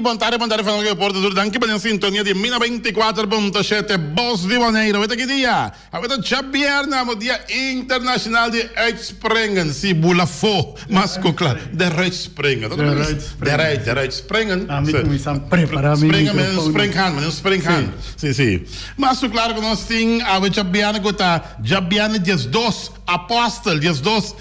boa tarde van o Porto danke pela sintonia de Mina 24.7 Bos de Janeiro. Weet je dia? Hebben het Jabierna, maar dia internationaal die uitspringen. Si bulafo, masco klaar. De uitspringen. De uitspringen. Springen met een springhaan. Sim. Mas tu claro que nós tem a Jabierna gota. Jabierna dias 2 Apostel, dias 2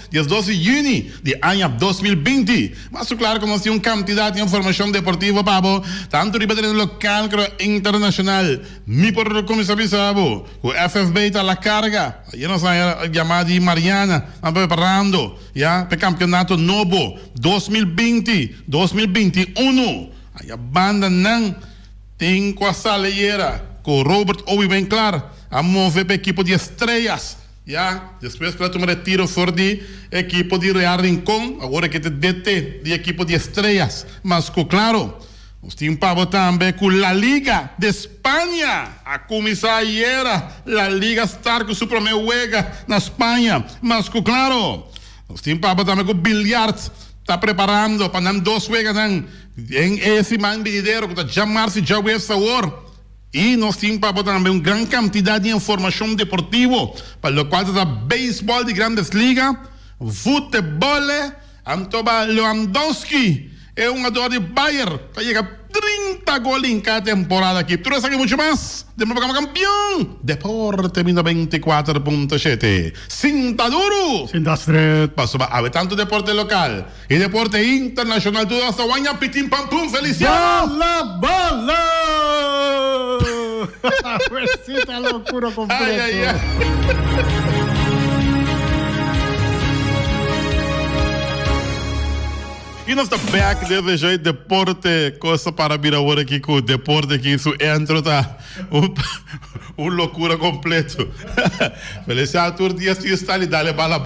de junho de ano 2020. Mas tu claro que nós tem quantidade de informação deportiva pabo, tanto de no local como internacional. Mi por comissário Sabo, o FFB está la carga. Eu não sei chamada de Mariana, estamos preparando, já, para o campeonato novo 2020-2021. Aí a banda não tem com a saleira, com o Robert Owie bem claro, a mover para a equipe de estrelas. Ja, depois para tomar retiro for de equipe de Real Rincón, agora que te DT de equipe de estrelas, mas claro, nós temos para também com La Liga de Espanha, a comissária La Liga Star com o primeiro juega na Espanha, mas claro, nós temos para também com o Billiard, está preparando para dar 2 juegos em esse man videiro que está chamar-se já o sabor. E nós temos para também uma grande quantidade de informação deportiva, para o qual está beisebol de grandes ligas, futebol, Antoba Lewandowski é um jogador de Bayern, que chega a 30 gols em cada temporada aqui. Tudo isso aqui muito mais, de novo como campeão, Deporte 24.7. Sinta duro! Sinta estreito. Passou para tanto deporte local e deporte internacional, tudo essa wanha pitim pam pum, Feliciano! Bola! Recita loucura completa. Ai. E nós estamos back desse jeito, deporte, coisa para vir agora aqui com o deporte que isso entra, tá? Loucura completo. Feliciano, tur dias que está ali, dá-lhe bala.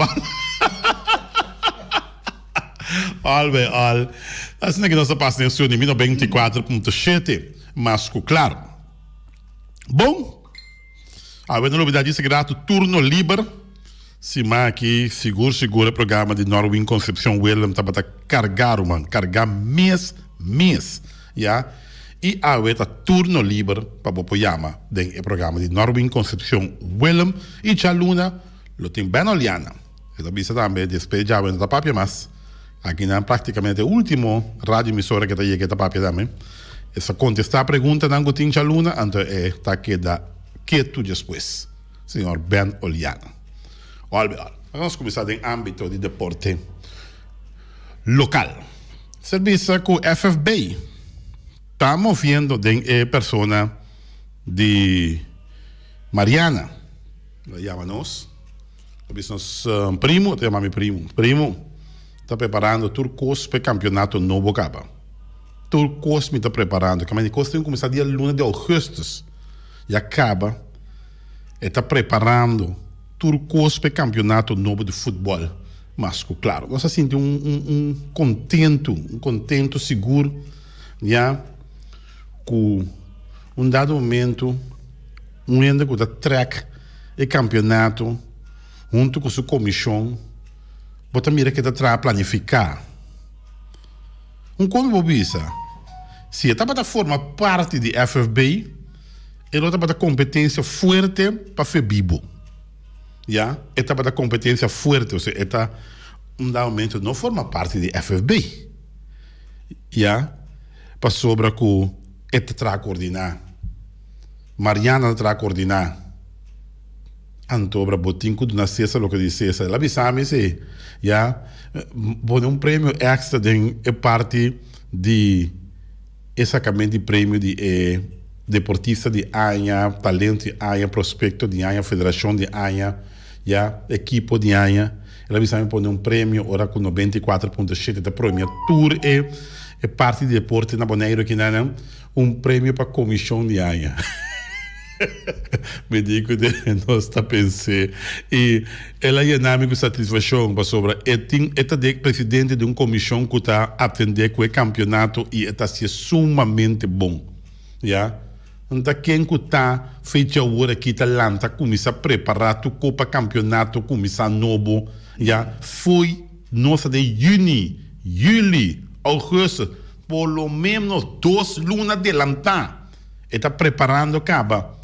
All. Assim é que nós estamos passando em 24.7, mas claro. Bom, a novidade é grato turno livre. Sima aqui, seguro, programa de Norwin Concepção Willem, tá para carregar mês, já. E a turno livre para o programa de Norwin Concepção Willem e já Luna, lo tem bem olhando. Essa bisa também despejava da papia, mas aqui na praticamente o último rádio emissora que está aí que tá papia também. Essa contestar a pergunta não tem já Luna, então tá queda quieto depois, senhor Ben Oliana. Olha, vamos começar em âmbito de deporte local. Serviço com o FFB. Estamos vendo de pessoa de Mariana. La chama-nos. Nosso primo, chama meu primo, está preparando Turcos para o campeonato novo capa. Turcos me está preparando. Que a coisa tem que começar dia luna de agosto. E acaba. Está preparando Turcos para o campeonato novo de futebol. Mas, claro, nós sentimos um contento seguro, já, com um dado momento, ainda com o track e campeonato, junto com a sua comissão, bota mira que está a planificar. Como visa, se está para formar parte de FFB, ele está para competência forte para FEBIBO. Já, está para competência forte, ou seja, está momento não forma parte de FFB. Já, para sobra que está para coordenar. Mariana está a coordenar. Antobra botinco do nascença, lo que diz essa, ela bisame se, já, pode prêmio extra de parte de exatamente prêmio de deportista de ANHA, talento de ANHA, prospecto de ANHA, federação de ANHA, já, equipe de ANHA. Ela me pôr prêmio, ora com 94.7 da prêmio tour é parte de deporte na Bonaire que não prêmio para a comissão de ANHA. Me digo de nós está pensando e ela é com satisfação para sobre esta presidente de uma comissão que está atender com o campeonato e está sendo sumamente bom, já. Então, quem está feito agora aqui, está começar a preparar o Copa Campeonato, começar novo, já foi nossa de junho, julho, agosto, por lo menos 2 lunas adelantar. Está preparando caba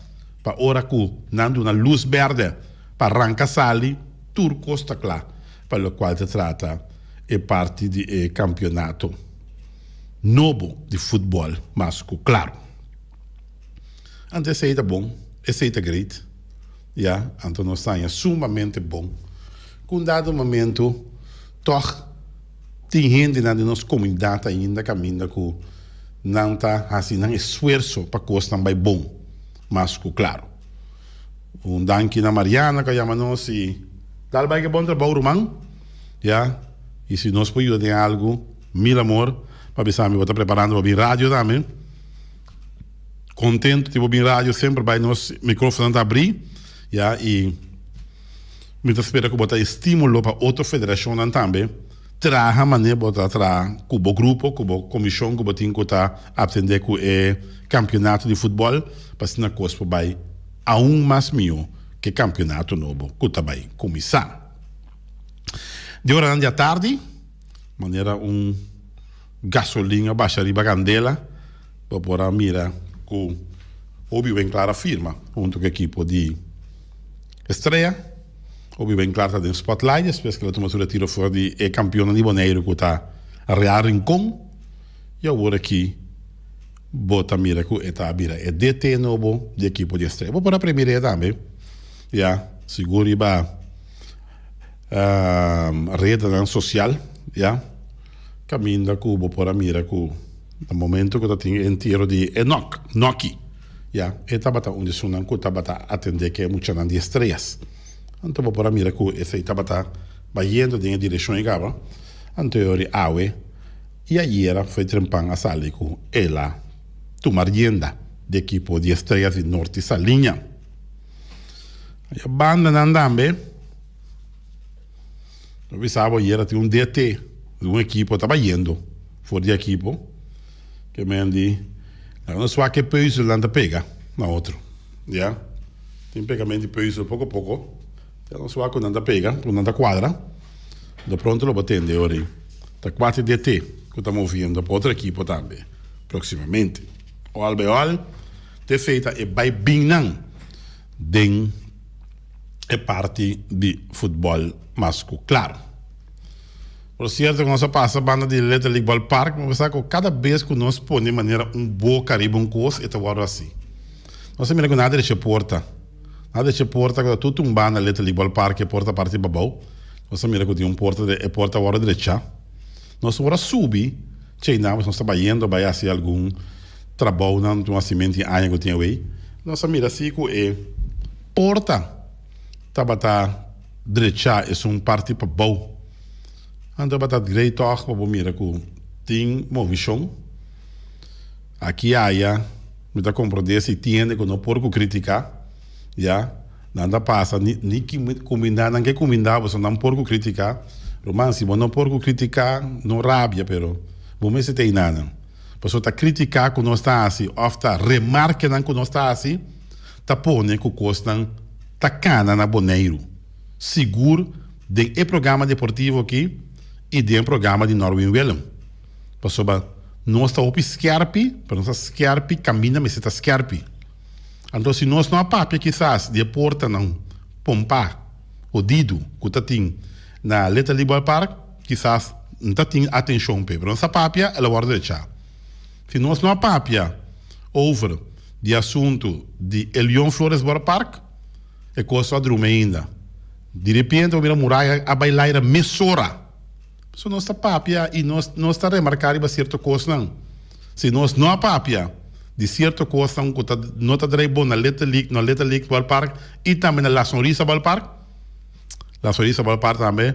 para hora que dando una luz verde para arrancar sali, turco está claro, para lo qual se trata é parte do campeonato novo de futebol masculino, claro. Antes é bom, esse é great, ja, então nós estamos sumamente bom. Com dado momento, toch tem gente na nossa comunidade ainda caminha com não tá assim, não esforço para coisa também bom, masculino, claro. Danke na Mariana que chama nós e dá bem que bom trabalho, irmão, ja. E se nós podemos ajudar em algo, mil amor, para pensar, eu estou preparando para vir rádio também. Contente de vir rádio, sempre vai nosso microfone abrir. Ja, e me espero que botar estímulo para outra federação também. Traga maneira botar com o grupo, com a comissão que botem que está atender com o campeonato de futebol, para se na coisa vai a mais mil que campeonato novo que está vai começar. De hora da tarde, maneira gasolina baixaria candela, para poder mirar com óbvio bem clara firma, junto com a equipe de estreia, óbvio bem clara tem spotlight, espécie que a tomatura tiro fora de campeão de Boneiro que está a Real Rincón, e agora aqui bota mira com eta mira é DT novo de equipe de estreia. Vou para a primeira também, já seguro e ba rede social, ja, caminha com o por a mira com no momento que tem inteiro de Noki, ja, e tabata onde sunan com tabata atender que é muito de estrelas, então por a mira com esse tabata vai indo em direção e gaba, anterior awe e aí era foi trempang a sali com ela tomar rienda de equipe de estrelas de norte salinha, a banda andambe. Eu pensava que era um DT de uma equipe, estava indo fora de equipe, que me andi, não só que peso lá pega na outro, já, tem pegamento de peso pouco a pouco, não só que não pega, não quadra, de pronto lo batende ora, da 4 DT que estamos ouvindo para outra equipe também, proximamente, o albeol, te feita e vai bem não, den é parte de futebol masculino, claro. Por certo que nós passa a banda de Little League Ball Park, mas que cada vez que nós põe de maneira boa caribe coisa, é agora assim. Nós sabemos que nada de porta que tudo banda Little League Ball Park é porta parte babau. Nós sabemos que tem porta agora direita. Nós agora subir, nós estamos indo vai assim algum trabalho não cimento em área que tem aí. Nós sabemos assim que é porta tabata direita é um parte babau. Então, bata great talk para mira que tem movição. Aqui há me dá compreender se tiende que não porco criticar, já nada passa nem que combinar, não quer combinar, você não porco criticar. Romance, não porco criticar, não rabia, pero bom se tem nada. Você tá criticar que não está assim, ofta remarque não que não está assim, tá pone que costam tá cana na Boneiro, seguro de programa deportivo aqui. E de programa de Norwin Willem. Passou para nós está op scherpi, para nós scherpi caminha, mas está scherpi. Então se nós não há papel quizás de porta não pompa o dido que está tem na Little League Ball Park, quizás não está tem atenção para nossa papel ela vai deixar. Se nós não há papel over de assunto de Elion Flores Ball Park, é coisa de ruim ainda. De repente, a muralha a bailar mesora. Se nós está papia e nós está remarcar para certa coisa não. Se nós não há papia de certa coisa que não está bom na Little League Ball Park e também na La Sonrisa Ball Park. La Sonrisa Ball Park também.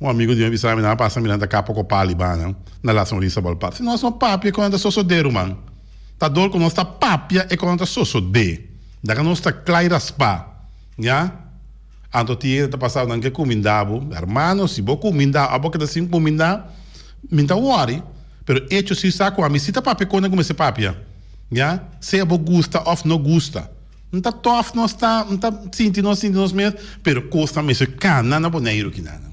Amigo de mim disse que passa mirando capa com palibana na La Sonrisa Ball Park. Se nós não papia quando está sosodeiro, man. Tá dor quando nós está papia e quando está sosode. Daí nós está claro spa, já? Anto tinha passado naquele comindabo, hermano, se vou comindar, a boca assim comindar, minta worry, pero hecho se saco a misita papi quando comece papia, já? Se a gusta ou não gusta, não tá tof, não está sentindo nós mesmo, pero custa mesmo cana na Boneiro que nada.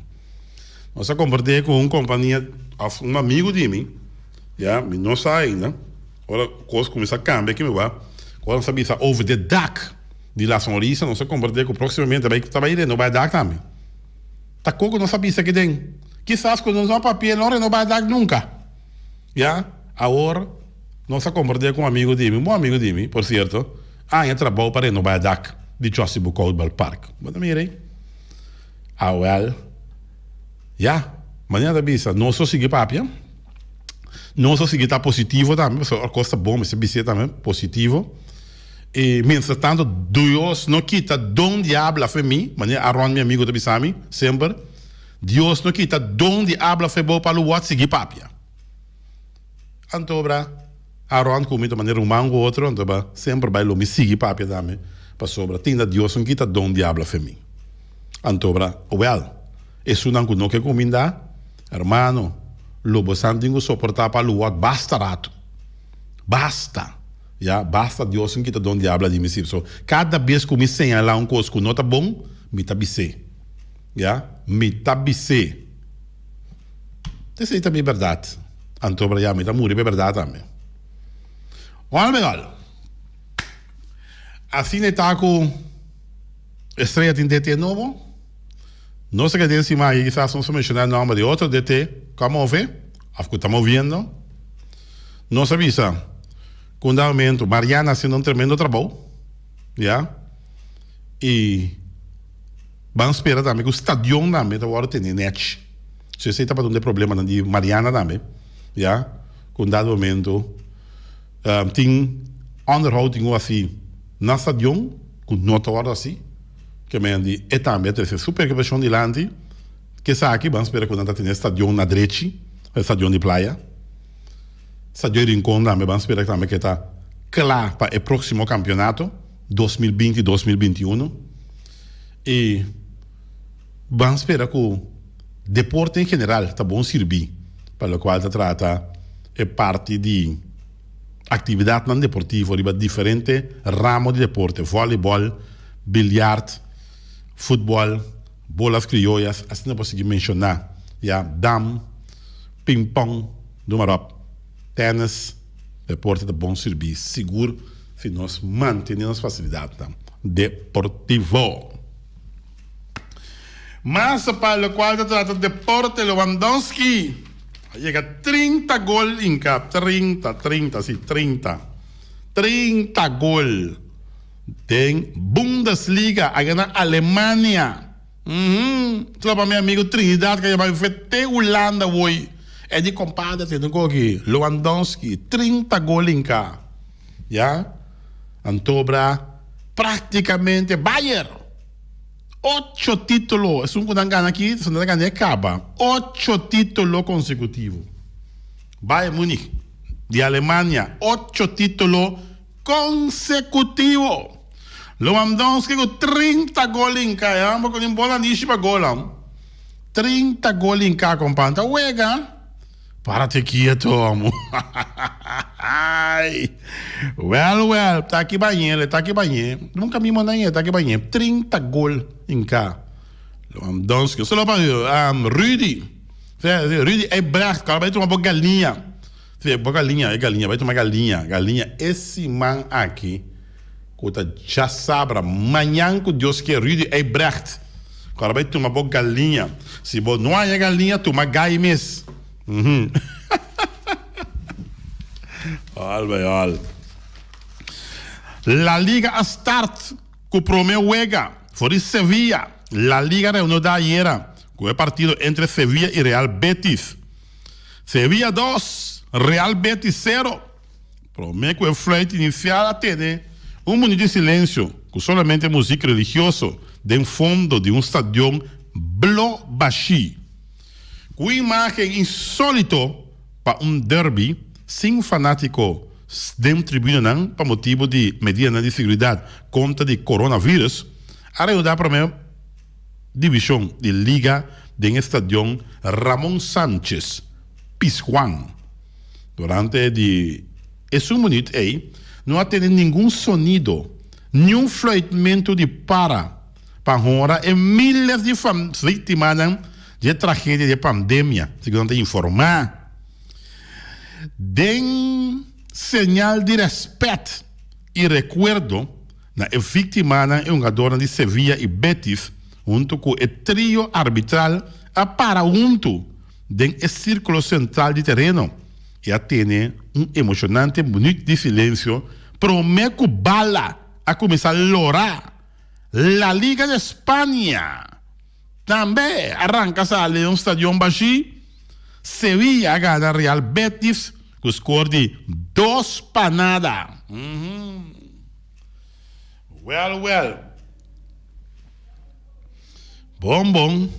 Nós compartilhei com uma companhia, um amigo de mim, Ja, me não sai ainda. Agora, coisa começa a cambiar aqui, meu vai. Agora não sabia over the dak. De lá sonrisa, não se compreende que proximamente vai ir, não vai dar também. Tá coco não sabia isso aqui dentro. Quizás quando não há papel, não vai dar nunca. Já, agora, não se compreende com um amigo de mim, um bom amigo de mim, por certo. Eu trabalho para não vai dar de Chossi Bucol Park. Mas também aí. Well, já, manhã da bisa, não só seguir papel. Não só seguir tá positivo também, a coisa bom, mas se também positivo. E, mientras tanto, Deus não quita donde habla para mim, mas Aaron, meu amigo de Bissami, sempre. Deus não quita donde habla para o outro seguir papia. Então, Aaron, como de maneira humana ou outro, então, sempre vai me seguir papia também. Para sobra, tinha Deus não quita donde habla para mim. Então, isso não é que comida, hermano, lobo santinho suportar para o outro, basta rato. Basta. Ja, basta Deus não quita donde habla de mim. So, cada vez que me señala uma coisa que não está bom, me tabisse. Ja, me tabisse. Isso é também verdade. Então, já, me tamuri é verdade também. Olha, melhor. Assim está com estreia de DT novo. Não sei o que tem cima aí, quizás não se mencionar o nome de outro DT. Como ver? Estamos vendo. Não se avisa. Com o aumento, Mariana fazendo um tremendo trabalho, já, e vamos esperar também que o estádio também agora tem net. Se você está para ter problema de Mariana também, já, com o aumento, tem onderhouding assim, na estádio, com nota hora assim, que me é também tem super questão de lante, que sabe que vamos esperar quando está tendo estádio na direita, estádio de praia. Stadio Rincon também vamos esperar também que está claro para o próximo campeonato 2020-2021 e vamos esperar que o deporte em geral está bom servir para o qual se trata é parte de atividade não deportiva de diferente ramo de deporte, voleibol, bilhar, futebol, bolas criollas, assim não posso mencionar, já, dam, ping-pong, do Marop. Tênis, deporte de bom serviço, seguro, se nós mantemos facilidade deportivo. Mas para o qual se trata de deporte, Lewandowski chega a 30 gols em cap, 30 gols. Tem Bundesliga, a ganhar Alemanha. Só para meu amigo Trinidad, que vai ver até Holanda hoje. É de compadre, tem aqui, Lewandowski, 30 gols em cá. Já? Antobra, praticamente, Bayern. 8 títulos. É um que não ganha aqui, se não ganha, acaba. 8 títulos consecutivos. Bayern Munique, de Alemanha, 8 títulos consecutivos. Lewandowski com 30 gols em cá. Porque não bola nisso para gol. 30 gols em cá, compadre. Uega. Para-te quieto, amor. Well, tá aqui banheiro. Nunca me mandei, tá aqui banheiro. 30 gols em cá. Lewandowski, só para Rudi. Rudi é braço, cara, vai tomar uma galinha. Galinha, vai tomar galinha. Galinha, esse man aqui, já sabe, amanhã que Deus quer, Rudi é braço. Cara, vai tomar uma galinha. Se não há galinha, toma gaimes. Olha. La Liga a start com o primeiro Wega. Foi Sevilla. La Liga reuniu da ayer com o partido entre Sevilla e Real Betis. Sevilla 2, Real Betis 0. Promete que o flight inicial atende minuto de silêncio com somente música religiosa de fundo de estádio Blobashi. Com imagem insólito para derby sem fanático dentro tribuna para motivo de medidas de segurança contra o coronavírus, a reunião para a divisão de liga do estádio Ramon Sánchez Pizjuán. Durante esse minuto aí, não atende nenhum sonido, nenhum flutuamento de para hora e milhares de vítimas de tragédia de pandemia, segundo informar. Den señal de respeto y recuerdo na e víctima na e un jogador de Sevilla y Betis junto con el trío arbitral a para junto den el círculo central de terreno y tiene un emocionante minuto de silencio prometo bala a comenzar a lorar la Liga de España. También arranca sale un estadio Baixi. Sevilla gana Real Betis con score de 2-0. Well. Bom.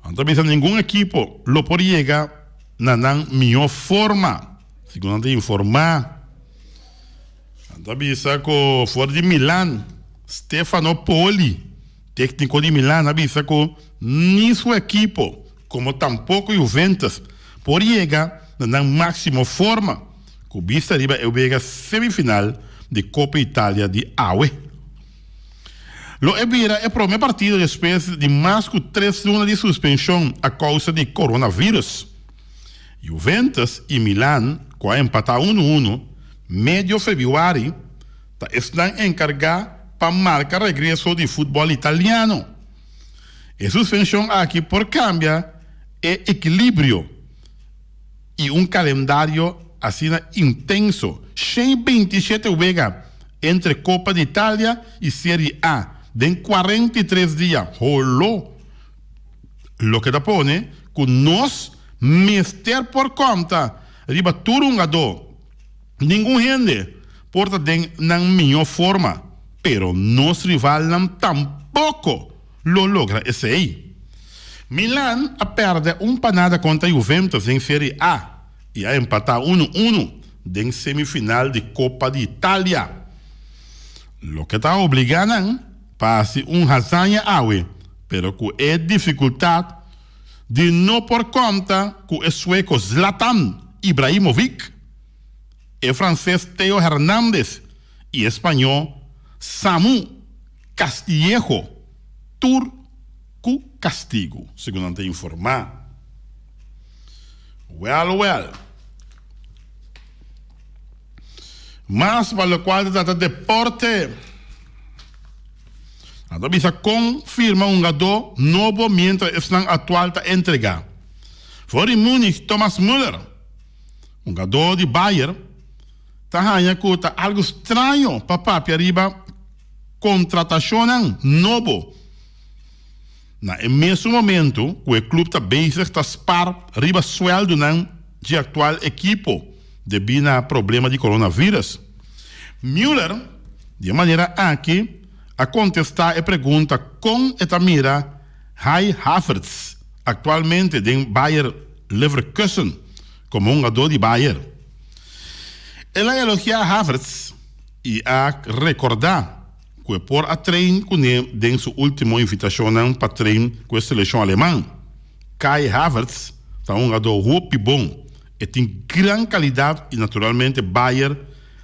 Entonces, ningún equipo lo por llegar na mejor forma. Segundo te informar. Entonces, con fora de Milán, Stefano Poli, técnico de Milán, avisa que ni su equipo, como tampoco Juventus, por llegar na máxima forma. Com vista arriba a semifinal de Copa Italia de AUE. Lo Evira é o primeiro partido depois de mais de 3 semanas de suspensão a causa de coronavírus. Juventus e Milan, com empatar 1-1, meio fevereiro, estão encarregados para marcar o regresso de futebol italiano. A suspensão aqui por cambia é equilíbrio e calendário assim intenso. 127 juegos entre Copa de Itália e Série A. Den 43 dias. Rolou. Lo que da pone que nós mister por conta riba turungado. Nenhum gente porta na melhor forma. Pero nos rival tampouco lo logra esse aí. Milan a perde panada contra Juventus em Série A e a empatar 1-1 em semifinal de Copa de Itália. Lo que está obrigando passe hazaña awe, pero com a dificuldade de não por conta com o sueco Zlatan Ibrahimovic, o francês Theo Hernández e o espanhol Samu Castillejo, turco castigo, segundo te informar. Well. Mas para o qual trata deporte, a Davisa confirma jogador novo mientras estão atual a entregar. Fora em Múnich, Thomas Müller, jogador de Bayern, está algo estranho para papi arriba contratação novo. No mesmo momento, o clube está bezig a spar riba sueldo de atual equipo devido a problema de coronavírus. Müller, de maneira aqui, a contestar a pergunta com esta mira Kai Havertz, atualmente em Bayer Leverkusen, como jogador de Bayern. Ela elogia Havertz e a recordar que por a treino com ele em sua última invitação para treino com a seleção alemã. Kai Havertz é um jogador muito bom e tem grande qualidade e naturalmente Bayern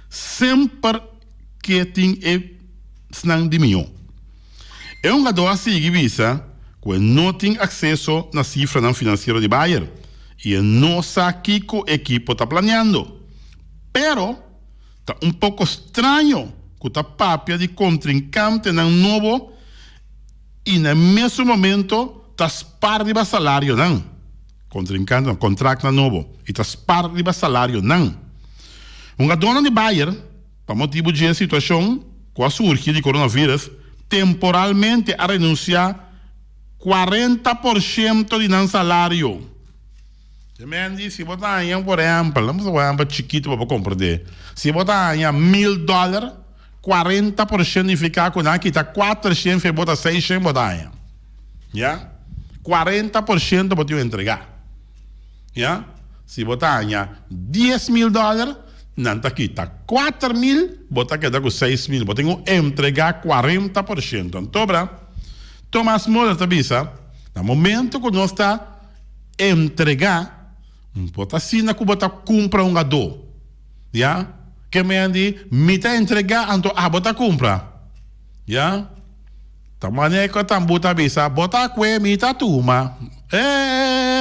sempre que tem snang de milhão. É um jogador assim que visa que não tem acesso na cifra financeira de Bayern e não sabe que o equipo está planeando. Pero está um pouco estranho que está papia de contrincante novo e no mesmo momento está spar de salário não. Contrincante, contrato novo e está spar de salário não. Um jogador de Bayern, para motivo de situação com a surgida de coronavírus, temporalmente a renunciar 40% de não salário. Se botar em, por exemplo, vamos falar chiquito para compreender. Se botar em $1,000, 40% de ficar com aqui, está 400, e bota 600, botar em. Já? 40% para te entregar. Já? Se botar em $10,000, não está aqui, está 4.000, botar aqui com 6.000, botar entregar 40%. Então, Thomas Müller está visa, no momento que nós está entregar, bota assim, que bota compra um jogador, já? Que me andi, me está entregar, então bota compra, já? Então, maneira que tá bota visa, bota que me tá turma,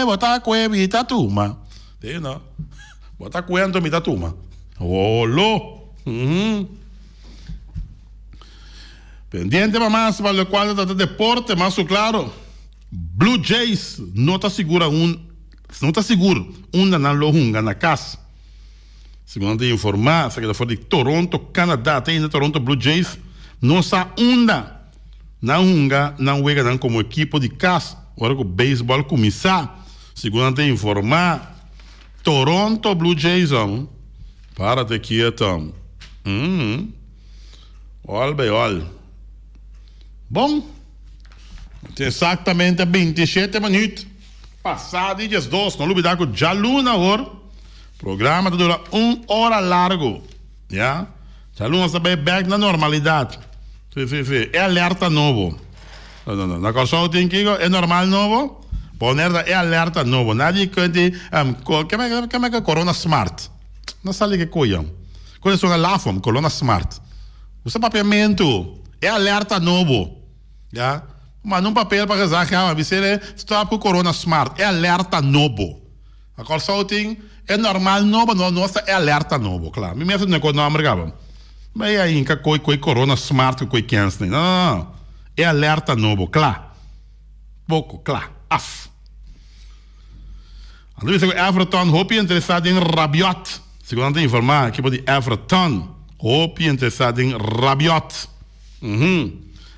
bota que me tá turma, Tem, não? Bota cuento, me dá turma. Olô! Pendiente más para o quadro do deporte, mas claro, Blue Jays não está seguro na Lohunga, na casa. Segundo informar, se for de Toronto, Canadá, tem na Toronto Blue Jays, não está na Hunga, não juega como equipo de casa. Agora que o beisebol começar, segundo informar, Toronto Blue Jays, para te quieto. Olha. Bom, tem exatamente 27 minutos. Passado e 2, não olvidar que já luna agora. Programa dura 1 hora largo. Já? Já luna está bem back na normalidade. Sim. É alerta novo. Não. Na coisa tem que é normal novo. Poner é alerta novo. Nadie cante. Como é que é Corona Smart? Não sabe que coisa. Quando é uma LAFOM, Corona Smart. O papiamento é alerta novo. Já? Mas num papel para rezar, você é stop com o Corona Smart. É alerta novo. A coisa tem é normal novo, nossa é alerta novo, claro. Me mesmo não é com o nome, mas aí, ainda coi Corona Smart, coi câncer. Não. É alerta novo, claro. Pouco, claro. Everton, hope interessado em Rabiot. Segundo informar, a equipe de Everton, hope interessado em Rabiot.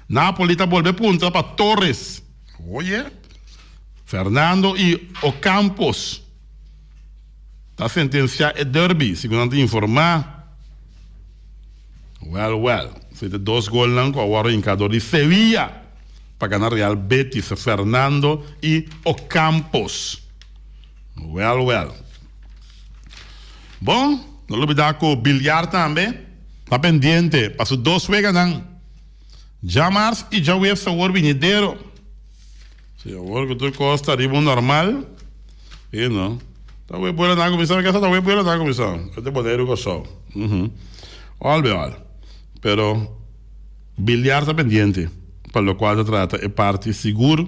Napoli está voltando punta para Torres. Oye. Fernando e Ocampos. Está sentenciado a derby, segundo informar. Well. Fez 2 gols com o arrancador de Sevilla para ganhar Real Betis, Fernando e Ocampos. Well. Bom, não olvidar que o bilhar também está pendente. Passou 2 juegos, não. Já março e já o sabor vinhedeiro. Se agora que tu costa arriba normal, e não. Tá o buena na comissão, que essa tá o buena na comissão. Eu te poder o só. Olha. Pero bilhar está pendente. Para o qual se trata é parte seguro.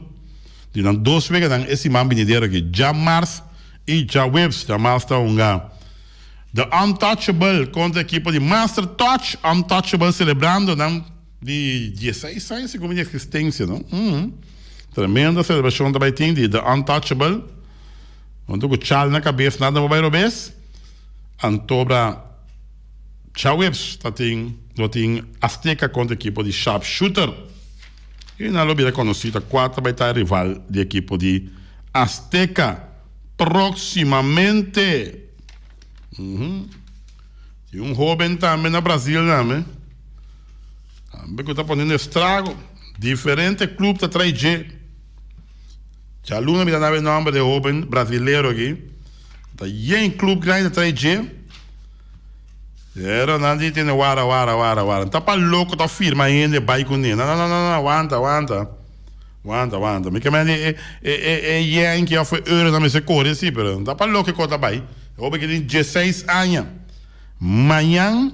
De não 2 vezes não esse man vinhedeiro aqui. Já março e já webs, já março está The Untouchable contra a equipe de Master Touch. Untouchable celebrando, não? De 16 anos de existência, não? Tremenda celebração também tem de The Untouchable. Quando o tchal na cabeça, nada vai robes. Antobra Chawebs, tem Azteca contra a equipe de Sharpshooter. E na lobby conhecida, 4 vai estar rival de equipe de Azteca. Proximamente. Tem jovem também no Brasil, não? Também que está fazendo estrago. Diferente clube da 3G. Já aluno me dá o nome de jovem brasileiro aqui. Está em clube grande da 3G. Era nada de ter wara. Está para louco, está firme ainda, vai com ele. Não, aguanta. Me quer é Yankee of euro na minha cor, assim, pero está para louco que conta vai. Eu vou que tem 16 anos. Manhã,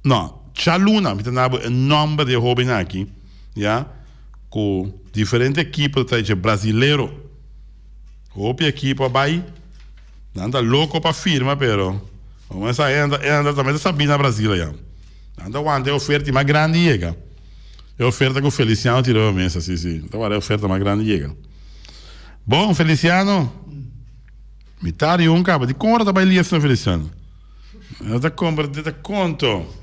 não. Chaluna, me dá o nome de jovem aqui, já, com diferentes equipes de brasileiro. Outra equipe vai, anda louco para firma, pero, mas anda também sabia na Brasília, já. Anda quando é oferta mais grande chega. É oferta que o Feliciano tirou a mesa, sim. Então é oferta mais grande chega. Bom, Feliciano, me tá de cabo, de como está ali esse Feliciano? Eu te compro, te conto.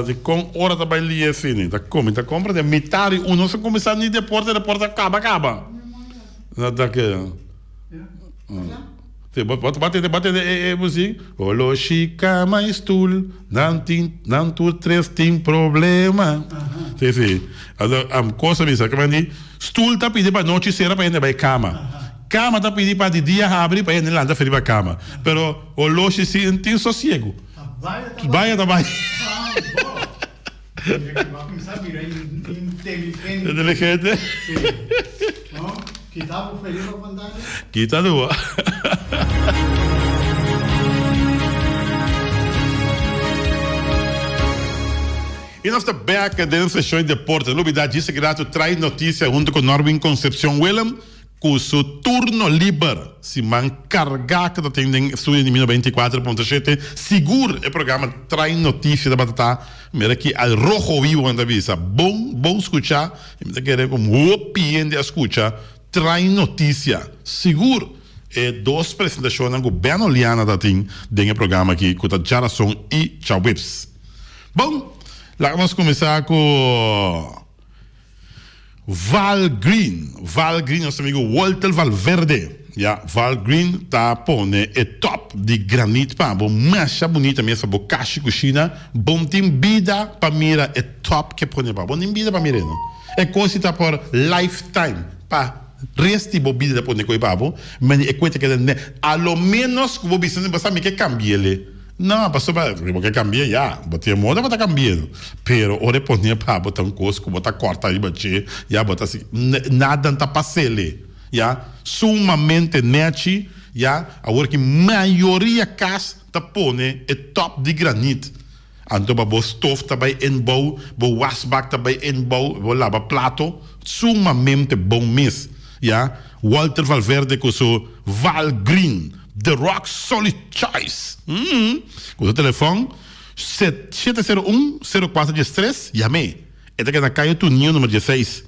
De com hora da baile assim, da compra de metade não se começar nem deporte acaba. Da que bate música. Olo chica mais tul, não tu 3 tem problema. Sim. A coisa mesmo, que mandi, stool tá pedindo para noite será para ir para cama. Cama tá pedindo para de dia abrir para ir lá da para cama. Pero o loche sim tem sossego. Vai também. Vai começar a virar inteligente. Inteligente? Sim. Que estava feliz para contar? Que tá do. E nós estamos back dentro da sessão de deportes. Novidade disso, grato, traz notícia junto com Norwin Concepción Willem. com su turno liber. Se man carga que tem em Estúdio 24.7, seguro o programa traz notícia da batata. Mira que al rojo vivo anda visa. Bom escuchar. E me querer como opinião escucha. Traz notícia. Seguro. E duas apresentações que bem olhando da tem dentro do programa aqui com a Jarason e Chawebs. Bom, lá vamos começar com Val Green, nosso amigo Walter Valverde. Val Green tá pone é top de granito para bom, macha bonita mesmo, bo caixa coxina, bom tem vida para mira é top que pone para bom tem vida para mira não. É coisa tá por lifetime para resti bobida da pone coi babo, mas é coisa que a lo menos que vou pensando para saber que cambia ele. Não, passou para porque cambia já, botar moda para cambiando. Pero ora ponia para botar um cosco, botar corta aí bater, já botar assim, nada tá passele. Já sumamente neti, já agora que maioria cas tá pone é top de granito. Então ba stof também em bom, bo wasbak também em bom, bo lava prato, sumamente bom mês. Já Walter Valverde com seu Val Green. The Rock Solid Choice. Com o telefone 701-0413, chamei. É que na caia Tuninho, número 16.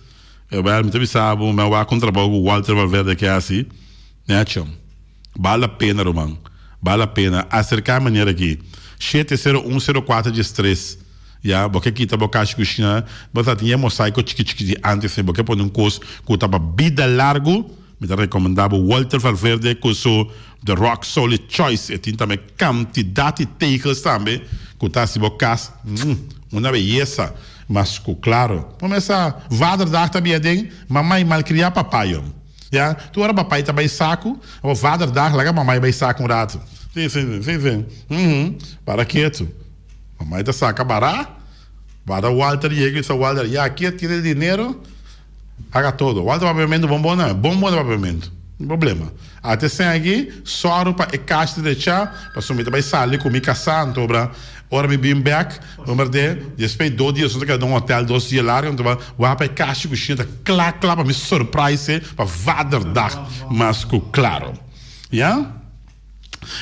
Eu vou me avisar, eu vou contrabar o Walter Valverde que é assim. Né, tchau? Vale a pena, Romão. Vale a pena. Acercar a maneira aqui. 701-0413. Já, porque aqui tá bocagem coxinha, mas tinha mosaico chique antes, porque por um curso que tava vida largo. Me recomendava Walter Valverde com o The Rock Solid Choice. E tem também quantidade de teicas também. Que está se bocas. Uma beleza. Mas, claro, começa a dar também bem. Mamãe mal criar papai. Já? Tu era papai também saco. Ou vadar dar, larga mamãe vai saco um rato. Sim. Para quieto. Mamãe tá saca bará. Vada Walter e ele, Walter. E aqui tira dinheiro. Haga todo. O alto pagamento bombom não é bombom de pagamento. Não problema. Até sem aqui, só para a caixa de chá, para sumir também sair com mica santo, obra. Ora me bem back, número de, depois 2 dias, eu estou num hotel 2 dias largo, então vai para a caixa com chita, clac, para me surprise, para vader dag, mas claro. Ja?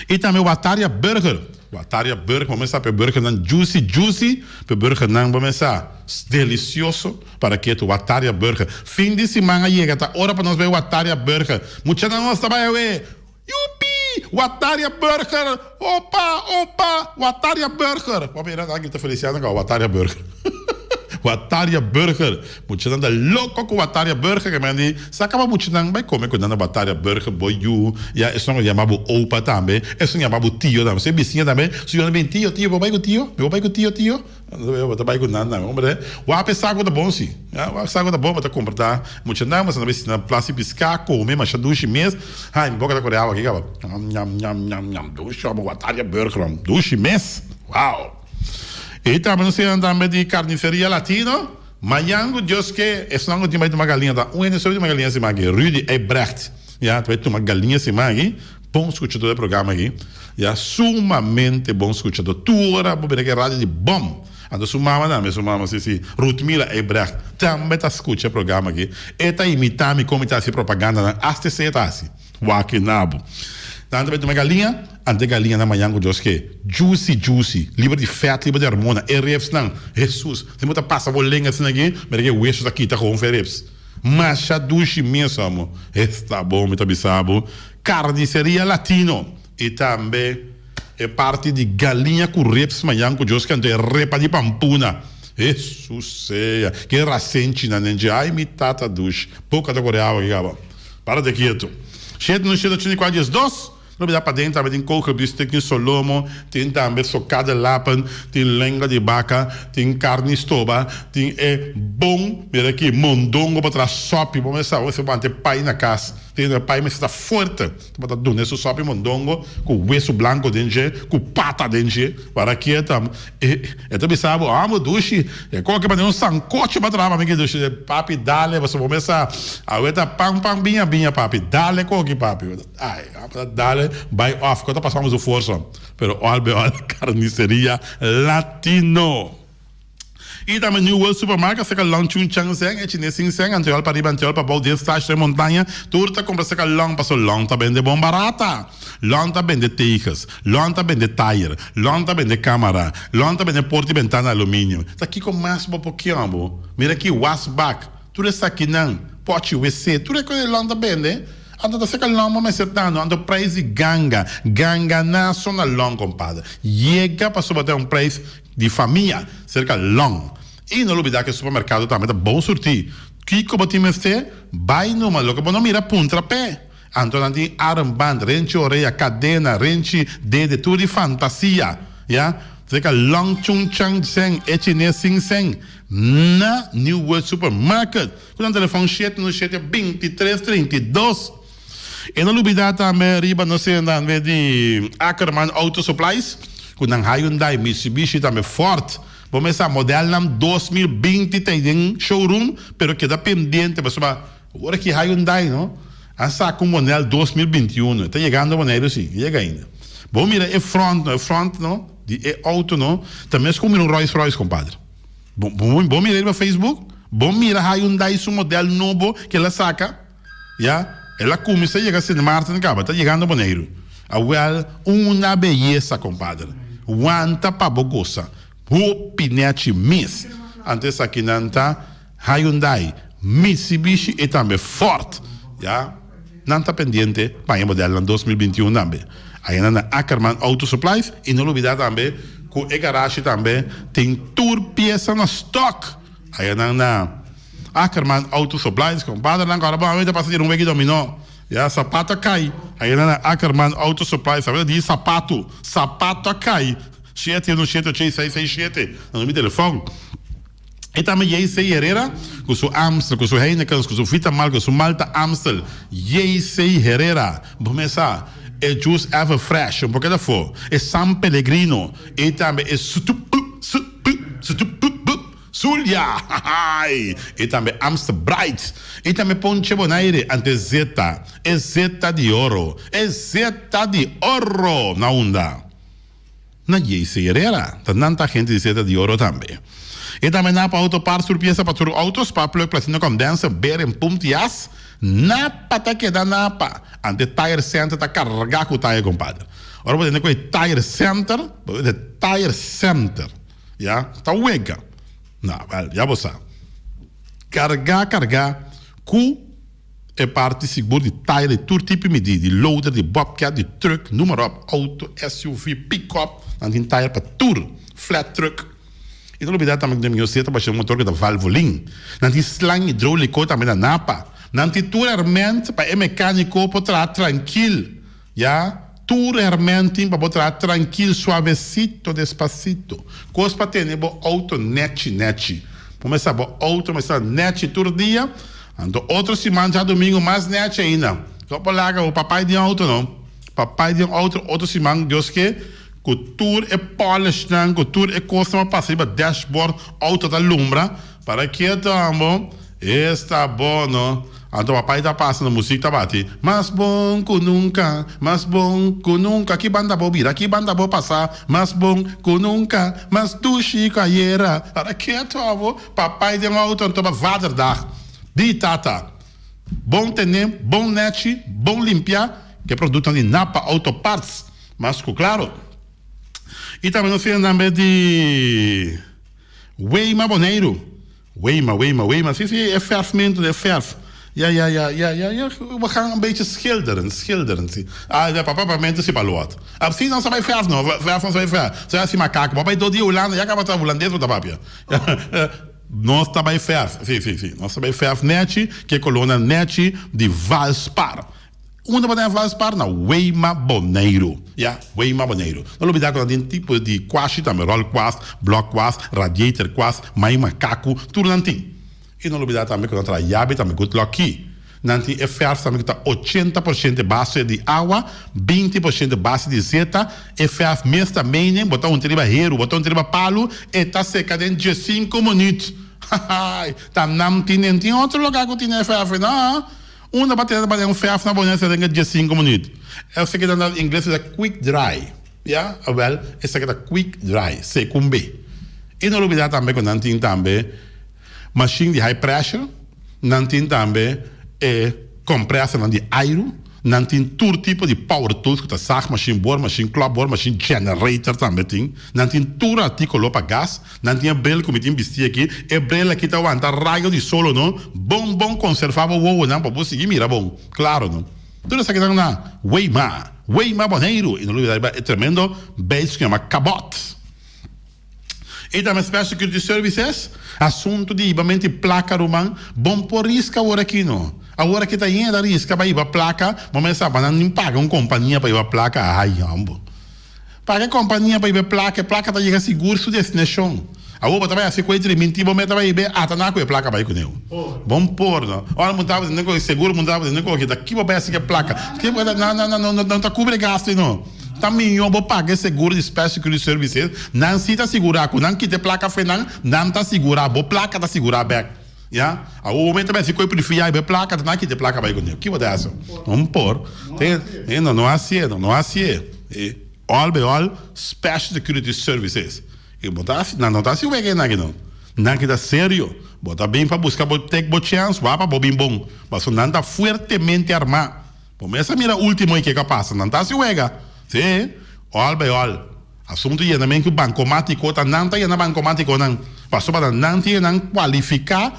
E também o Ataria Burger. O Ataria Burger, vamos começar pelo burger não juicy, pelo burger não vamos começar delicioso para que o Ataria Burger. Fim de semana chega, tá hora para nós ver o Ataria Burger. Muita não está bem, yupi, o Ataria Burger, opa, o Ataria Burger. Vamos ver aqui tá feliciando com o Ataria Burger. O Ataria Burger. Muita gente louco com o Ataria Burger. Que me diz, sacava muita gente vai comer com o Ataria Burger, boiu. E isso não chamava opa também. Isso não chamava tio também. Você vizinha também. Se eu não bem tio, vou vai com tio. Eu vou com tio. Eu vou vai com nada. Vamos o ape saco da bom sim. O saco da bom para comprar. Muita gente mas não vai na place piscar comer, mas duche mês. Ai, me boca da Coreia aqui, cara. Nham. Duche o Ataria Burger. Duche mês. Uau. E também você anda de carniceria latino, manhã Deus que é só não tem mais uma galinha da um sobre uma galinha se mague Rudy Ebrecht, já tu vai ter uma galinha se mague, bom escutador do programa aqui, já sumamente bom escutador, tu ora vou ver que rádio de bom, ando sumama se Ruth Mila Ebrecht, também tá escutando o programa aqui, e tá imitando como tá se propaganda na aste se tá assim, wakinabo. Tanto vai ter uma galinha, ante galinha na manhã, Deus que juicy, livre de feto, livre de hormona, RFs não, Jesus, se você passa a bolinha assim aqui, mas que o eixo daqui tá com RFs. Mas a duche mesmo, amor, está bom, me tabissabo, carniceria latino, e também é parte de galinha com RFs manhã, Deus que ante repa de pampuna. Jesus, que recente na nenja, ai, me tata duche, pouca da Coreia, para de quieto. Cheio no cheio de 4 dias, 2. Não dá para dentro, tem coco, bistec, solomo, tem também socada de lapan, tem lenga de vaca, tem carne estoba, tem bom, ver aqui, mondongo para trás, sope, vamos ver, você vai ter pai na casa, tem pai, mas está forte, você vai dar esse sope, mondongo, com hueso branco dentro, com pata dentro, para que então, também sabe, amo duche, qualquer maneira, sancoche para trás, amigo duche, papi, dale, você vai começar, a outra pam, binha, papi, dale, qualquer papi, ai, dale, vai off, quando passamos o força, pero olha, carniceria latino. E também New World Supermarket, você que long chun chang seng, e chinês sing seng, anterior para riba, anterior para balde, estágio de montanha, turta compra você que long, passou long, tá vende bom barata. Long tá vende tejas, long tá vende tire, long tá vende câmara, long tá vende porta e ventana alumínio. Tá aqui com mais um pouquinho, mira aqui, washback, tudo isso aqui não, pote WC, tudo é coisa long tá vende. Ando da seca long, mas acertando, ando preço ganga nacional long, compadre. Chega para bater preço de família, cerca long. E não olvidar que o supermercado também tá bom sortir. Que como time você, vai numa, logo que não mira punta pé. Então tem armband, rente orelha, cadena, rente dedo, tudo de fantasia, já? Cerca long chung chang seng, chinês sing seng. Na New World Supermarket. Quando o telefone chete no chete 2332. E não olvidar também, riba, não sei, andando de Ackerman Auto Supplies, com a Hyundai, Mitsubishi, também Ford. Vamos começar, modelo 2020 tem showroom, pero queda pendente, pessoal. Agora que Hyundai, não? Essa com o modelo 2021, está chegando o modelo, sim, chega ainda. Bom, mira, é front, não? É auto, não? Também é como um Rolls Royce, compadre. Bom, mira no Facebook, bom, mira Hyundai, seu modelo novo, que ela saca, já? Ela começa a chegar assim, Martin Caba, está chegando o Boneiro. Uma beleza, compadre. Quanta pabogosa. O pinete miss. Antes aqui não está Hyundai, Mitsubishi e também Ford. Já? Não está pendente para o modelo em 2021 também. Aí na Ackerman Auto Supplies. E não olvidar também que o garagem também tem tour peça no stock. Aí na Ackerman Auto Supplies, compadre, agora vamos passar de um dominó. Já, sapato cai. Aí na Ackerman Auto Supplies, sabe? Diz sapato cai. 717-667, no meu telefone. E também J.C. Herrera, com seu Amstel, com seu Heineken, com seu Vitamal, com seu Malta Amstel. J.C. Herrera, vamos começar. É Juice Ever Fresh, um pouquinho da fora. É San Pellegrino. E também é Zulia, e também Amstel Bright, e também Ponche Bonaire, ante Zeta, é Zeta de ouro, na onda. Na J.C. Herrera, tem tanta gente de Zeta de ouro também. E também na Autopar, surpresa para os autos, para plug, platino, condensa, beren, puntias, napa, tá queda napa, ante Tire Center, tá carregar com o tire, compadre. Agora, vou dizer que é Tire Center, já, tá uega. Não, já você carregar com é parte segura de tire de todo tipo de medida, de loader, de bobcat, de truck, número auto, SUV, pick-up, não tem tire para tudo, flat truck. E não olvidar também que eu sei, para um motor que é valvoline, não tem slang hidráulico também na napa, não tem tudo hermente para mecânico para trás tranquilo, já? Tudo hermente para botar tranquilo, suavecito, despacito. Coisa para ter auto net. Começar a auto, começar net todo dia. Então, outro semana já domingo mais net ainda. Só para lá, o papai de auto não. Papai de auto, outro semana, Deus que o tour é polish, o tour é coisa para passar para dashboard, auto da lumbra, para que está bom, está bom, não? Então, o papai está passando música, está batendo. Mais bom que nunca, que banda boa vir, que banda boa passar, mais bom que nunca, mais duche caiera. Para que é tua papai de um auto, então, vaderdag. Di tata. Bom tenem, bom net, bom limpar, que é produto de Napa Auto Parts. Mas, claro. E também nós temos também de Weima Boneiro. Weima. Sim, é verfmento, é verf. Ja. We gaan een beetje schilderen. Ja, papa mente se paloat. Sim, não sabe verf não. Verf não sabe verf. Você assim macaco. Papai todo dia Holanda, já acaba de holandês ou da papia. Nós também verf. Sim. Nós também verf net, que é coluna net de Valspar. Onde vai Valspar? Na Weima Boneiro. Ja, Weima Boneiro. Não olvidar que tem tipo de quashi também, roll quas, block quas, radiator quas, mai macaco, tudo não tem. E não olvidar também que nós Yabi também good lucky. Não tem FR também que está 80% base de água, 20% base de zeta. FR mês também, né? Botar um triba hero, botar um triba palo, e está seca dentro de 5 minutos. Não tem outro lugar que tem FR, não. Uma bateria para um FR na bonança dentro de 5 minutos. Eu sei que em inglês é quick dry. Ja, well, esse aqui é quick dry, C com B. E não olvidar também que não tem também machine de high pressure, não tem também compressor de aero, não tem todo tipo de power tools, que tá machine board, machine club board, machine generator também tem, não tem todo artigo para gás, não tem brel como tem vestir aqui, e brel aqui tá aguenta raio de solo não, bom conservável não, para você seguir mira bom, claro não. Tudo isso aqui tá na Weimar Boneiro, e não olvidar é tremendo base que chama Cabot. E também Special Security Services, assunto de ibamente placa romã, bom por risco agora aqui não. Agora que está indo da risca para ir para a placa, mas sabe, não paga uma companhia para ir para a placa, ai, ambo. Paga a companhia para ir para a placa está chegando seguro sua destinação. Agora também assim coisa de mentir, mas também ir a tá na com a placa para ir com ele. Bom por não. Olha, não tava dizendo que seguro, não tava dizendo que daqui para essa placa. Não tá cobre gasto não. Também eu vou pagar seguro de Special Security Services, não se tá segurar, não que te placa final, não tá segurar, boa placa tá segurar back. Ya, a o momento também se coi preferia ir placa, não que te placa vai com ele. Que vai isso? Não por. Não assim. All Special Security Services. E botar não tá se vega não. Não que tá sério. Botar bem para buscar ter chance, vai para bem bom. Mas não tá fortemente armado. Por essa mira último que passa, não tá se vega. Sim. All. Assunto é também que o bancomático tá não tá na bancomático não. Passou para não ter não qualificar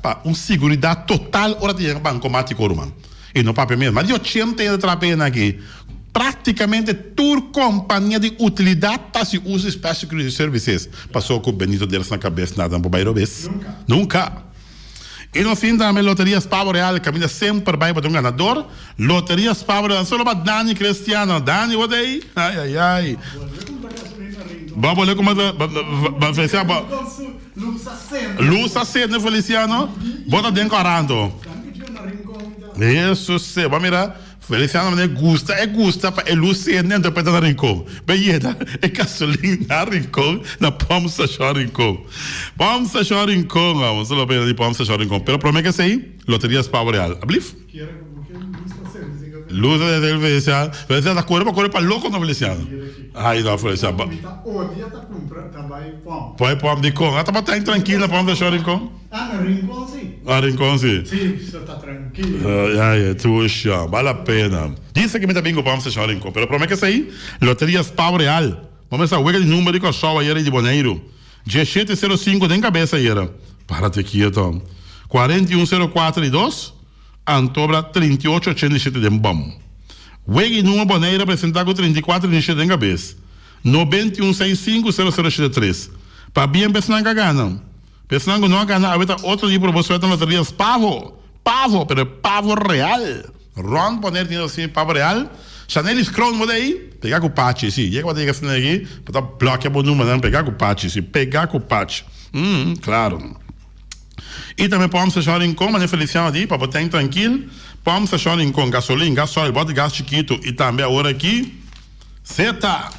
para uma segurança total hora de bancomático romano. E não papel mesmo. Mas eu tinha de trabalhar aqui. Praticamente toda companhia de utilidade se usa Special Security Services. Passou com o Benito deles na cabeça, nada para bairro vez. Nunca. E no fim também Loterias Pavo Real caminha sempre vai para um ganador. Loterias Pavo Real só para Dani Cristiano. Dani, what aí? Ai. Vamos ver como vai ser. Luz acende, Feliciano. Bota dentro carando. Isso, sim. Vamos mirar. Feliciano me gusta, é luz acende dentro do rincão. Beleza, é gasolina na rincão, na pomsa só rincão. Pomsa só rincão, vamos só ver de pomsa só rincão. Pero promete que sei, Loterias Pavo Real. Ablif? Luz de Feliciano. Feliciano tá correndo para louco no Feliciano. Ai, não, Feliciano. Põe pom de com. Tá botando tranquila, pom deixar rincão. No rincão sim. Rincão sim. Sim, você tá tranquilo. Tuxa, vale a pena. Diz que me tá bem com pom deixar rincão. Pero promete que sei, Loterias Pavo Real. Vamos a ver o número que eu só aí de Boneiro. 1705 tem cabeça aí era. Para te quieto. 4104 Antobra 3887 de bom. Wegi número Boneiro apresentado com 3487 em cabeça. 9165-0073. Para bem pensar que ganham. Pensando que não ganham, havia outro tipo de promoção na loterias Pavo, pero Pavo Real. Ron poner tinha assim Pavo Real. Chanel Scroll mode aí, pegar com o patch, sim. E agora tem que assinar aqui, para bloquear o número, não pegar com o patch, sim. Pegar com o patch. Claro. E também podemos achar em como, né, Feliciano ali, para botar tranquilo. Podemos achar em com gasolina, gasóleo, bota gás chiquito e também agora aqui, seta.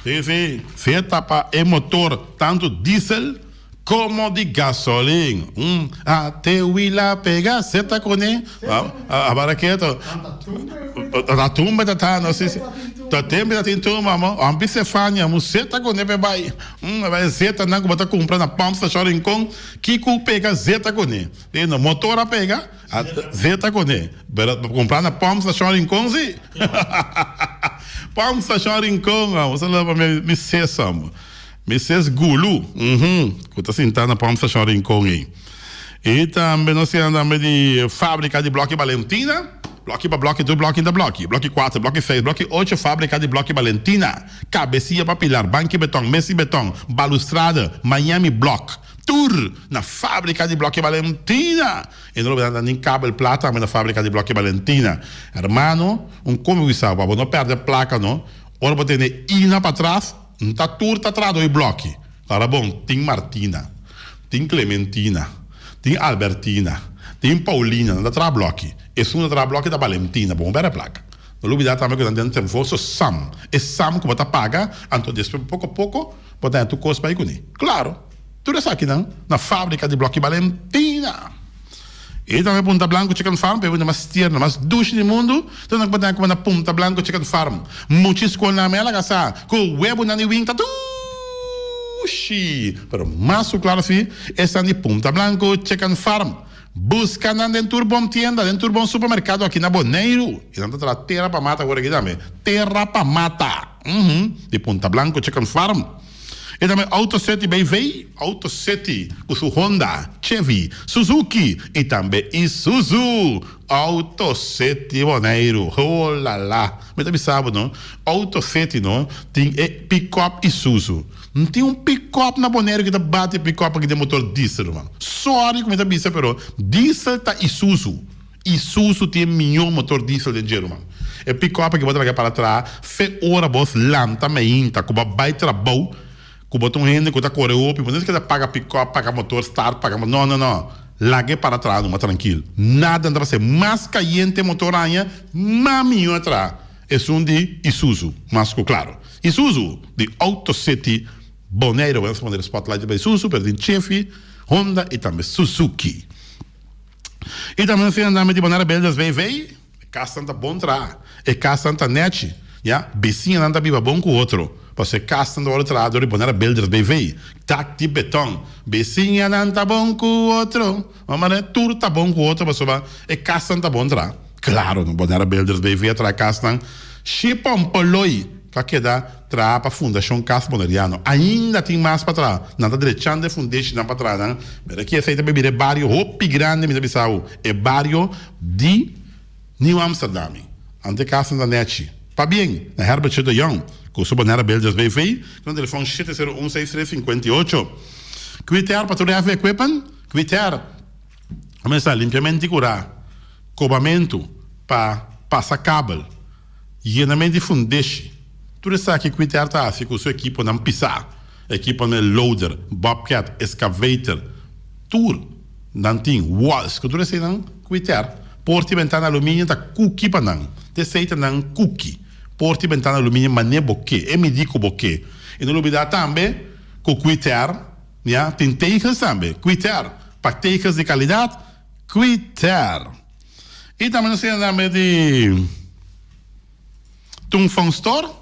Sim. Seta para motor, tanto diesel como de gasolina. Até o Willa pega, seta com ele. A baraqueta. A tumba tá, não sei se. Tá tempo da tumba, mano. A bicefania, seta com ele, vai. Vai seta, não, botar comprando a pompa, chorem com. Kiko pega, seta com ele. E no motor a pega, seta com ele. Comprando a pompa, chorem com, sim. Pompa, chorem com, você leva me cessamos. Mrs. Gulu, que está sentado na pompa, chorem com aí. E também nós temos também de fábrica de bloco Valentina. Bloco para bloco, do bloco da bloco. Bloco 4, bloco 6, bloco 8, fábrica de bloco Valentina. Cabecinha para pilar, banco betão, Messi betão, balustrada, Miami Block. Tour na fábrica de bloco Valentina. E não vai nem cabo plata, mas na fábrica de bloco Valentina. Hermano, como eu sabe, não perde a placa, não. Ora, para ter ina para trás, não está tour, está atrás do bloco. Tá bom, tem Martina, tem Clementina, tem Albertina, tem Paulina, não está bloco. Esse não está bloco da Valentina, bom, ver a placa. Não olvidar também que não tem força Sam. É Sam que você paga, então depois, pouco a pouco, você tem custo para ir com ele. Claro. Tudo isso aqui, não? Na fábrica de bloco Valentina. E também Punta Blanco Chicken Farm, para mais tierna, mais duche do mundo, então não pode ter na Punta Blanco Chicken Farm. Muitos com na mela, com o web na niwing, tá tudo Uxi! Pero más claro sí, están de Punta Blanco Chicken Farm. Buscan dentro bom tienda, dentro bom supermercado aqui na Bonaire. E não tá terra para mata agora aqui também. Terra para mata. De Punta Blanco Chicken Farm. E também Autoseti BV, Autoseti com sua Honda, Chevy, Suzuki e também Isuzu. Autoseti Bonaire. Oh lá lá. Mas também sabe, não? Autoseti, não? Tem pick-up Isuzu. Não tem pick-up na Bonaire que bate pick-up aqui de motor diesel, mano. Sorry como é que é, pero diesel tá Isuzu. Isuzu tem milhão motor diesel de dinheiro, mano. É pick-up que bota para trás, fe hora boss lanta meinta, como vai trabalhar, como botam gente que tá correndo up, não é que paga pick-up, paga motor, start, paga motor, não. Largue para trás, não, tranquilo. Nada anda para ser mais caliente motor ainda, mais milhão atrás. É um de Isuzu, mas claro. Isuzu, de Autoseti Bonaire, vamos responder o spotlight de Isuzu, pero tem Chevy, Honda e também Suzuki. E também se andamos de Bonaire Beldas VV, casa anda bom tra, e casa anda net, já, vizinha anda viva bom com o outro. Você casa anda outro lado de Bonaire Beldas VV, tac de betão, vizinha anda bom com o outro, mas tudo tá bom com o outro, você vai, e casa anda bom tra. Claro, no Bonaire Beldas VV atrás casa, chipom poloi. Que dá para a Fundação Casa Bonariano. Ainda tem mais para trás. Nada direção de Fundação para trás. Né? Mas aqui aceita beber é bairro Hopi Grande, me Bissau. É bairro de New Amsterdam. Ante casa da NET. Tá bem, na Herbert de Jong. Com o Bonaire Beldas BV. Com o telefone 7016358. Quitter para tudo a equipment. Quitter. Começa limpiamente de curar. Cobamento para passar cabo. Llenamento de Fundação. Tudo isso aqui que está assim com a sua equipe não pisar. Equipe não loader, bobcat, excavator, tudo. Não tem walls, que tudo isso não cuidar. Porta e ventana alumínio tá cookie para não. Te não cookie. Porta e ventana alumínio mané boque, é medico boque. E não olvidar também com cuidar, já tem teicas também. Cuidar, para teicas de qualidade, cuidar. E também não sei nada de Tungfang Store.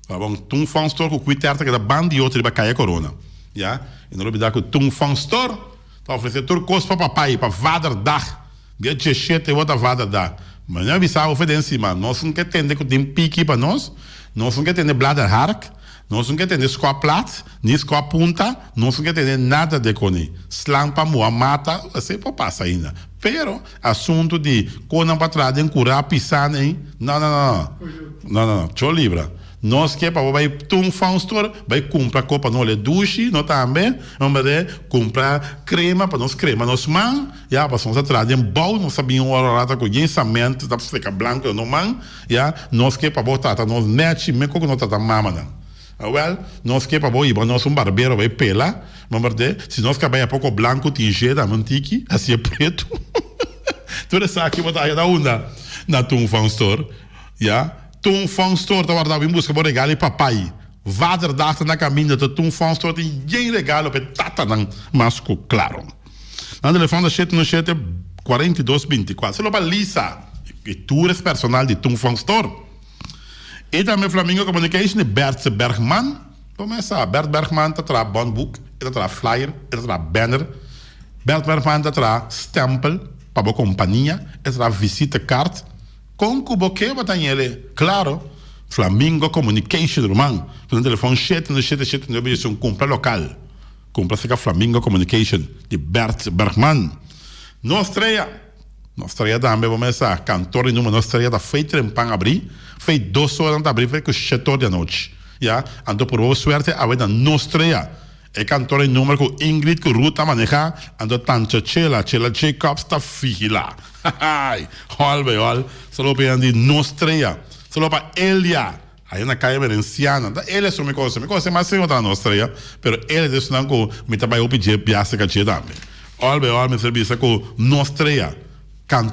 Bom, Tungfang Store com cuidado que da banda e outra vai cair a corona, já? E não olvidar que o Tungfang Store tá oferecendo tudo coisa para papai, para vaderdag, dia de chete e outra vaderdag. Mas não é bizarro oferecer, mano. Nós não quer entender que tem pique para nós não quer entender bladerhark, nós não quer entender squat plat, nem squat punta, nós não quer entender nada de cone. Slampa, moa, mata, você pode passar ainda. Pero, assunto de quando para trás, de curar, pisar, hein? Não, tchau libra. Nós que para vai Tungfang Store, vai comprar copa no le duche, não também, vamos comprar crema para nós crema nós man, já passamos atrás de bom, nós sabíamos hora com pensamento, da ficar branco no man, já nós que para botar nós net, me como não tá mama não. Well, nós que para ir, nós barbeiro vai pela, vamos se nós que vai pouco branco tingir da mantiki, assim é preto. Tudo isso aqui botar aí da onda na Tungfang Store, já. Tungfang Store tá guardando em busca de regalo e papai. Vaderdag na caminho da Tungfang Store tem geen regalo para tata não, mas claro. Na telefone da 797-4224. Se lo para Lisa, que tu és personal de Tungfang Store. E também Flamingo Communication de Bert Bergman. Começa, Bert Bergman tá tra bondboek, tá tra flyer, tá tra banner. Bert Bergman tá tra stempel para a companhia, tá tra visita card. Com o boque batanhele, claro, Flamingo Communication, irmão. No telefone 797 um compra local. Compra fica Flamingo Communication de Bert Bergman. Nossa estreia também, vamos começar. Cantor e número, nossa estreia da feita em pan abrir. Fez 2 horas de abrir, foi com 7 horas da noite. Já, andou por boa suerte, a ver da nossa estreia. E cantor e número com Ingrid, com Ruta manejar, andou tanto Chela Jacobs, está fila. Olha, só para de nostreia, só para Elia, aí na calle Merenciana, ele é só me conhece mais sem outra nostreia, pero ele é desse não com me trabalhou pedir piaça que tinha também. Olha, me serviço com nostreia, cantor